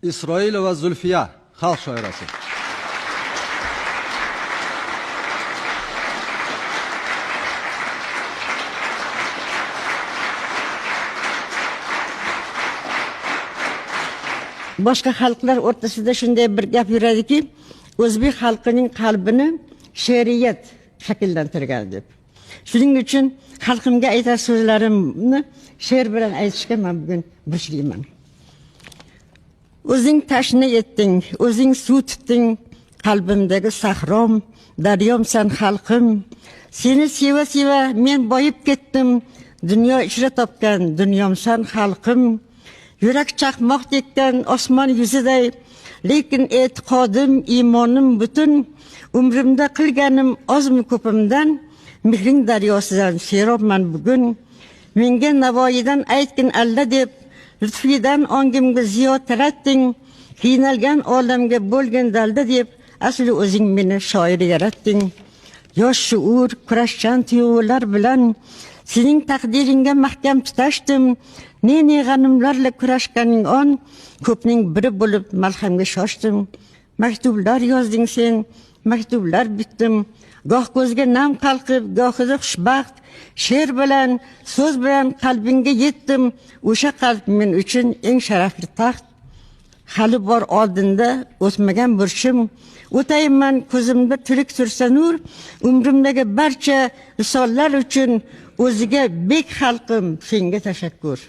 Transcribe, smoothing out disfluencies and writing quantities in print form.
Isroilova Zulfiya, xalq shoirasi. Boshqa xalqlar o'rtasida shunday bir gap yuradiki, o'zbek xalqining qalbini she'riyat shakllantirgan deb. Shuning uchun xalqimga aytar so'zlarimni she'r bilan aytishga men bugun burchliman. O'zing tashna etding, o'zing suv tutding, qalbimdagi sahrom, daryomsan xalqim. Seni seva-seva men boyib ketdim, dunyo ichra topgan dunyomsan xalqim. Yurak chaqmoq tekkan osmon yuziday, lekin e'tiqodim, iymonim butun. Umrimda qilganim ozmi ko'pimdan, mehring daryosidan serobman bugun. Menga Navoiydan aytgin alla deb, lutfidan ongimga ziyo taratding. Qiynalgan olamga bo'lgin dalda deb, asli o'zing meni shoir yaratding. Yosh shuur, kurashchan tuyg'ular bilan sening taqdiringga mahkam tutashdim. Ne g'animlarla kurashganing on, ko'pning biri bo'lib malhamga shoshdim. Maktublar yozding sen, maktublar bitdim. Goh ko'zga nam qalqib, gohida xushbaxt, she'r bilan, so'z bilan qalbingga yetdim. O'sha qalb men uchun eng sharafli taxt. Hali bor oldinda o'tmagan burchim. O'tayman ko'zimda tirik tursa nur, umrimdagi barcha risollar uchun o'ziga bek xalqim, senga tashakkur.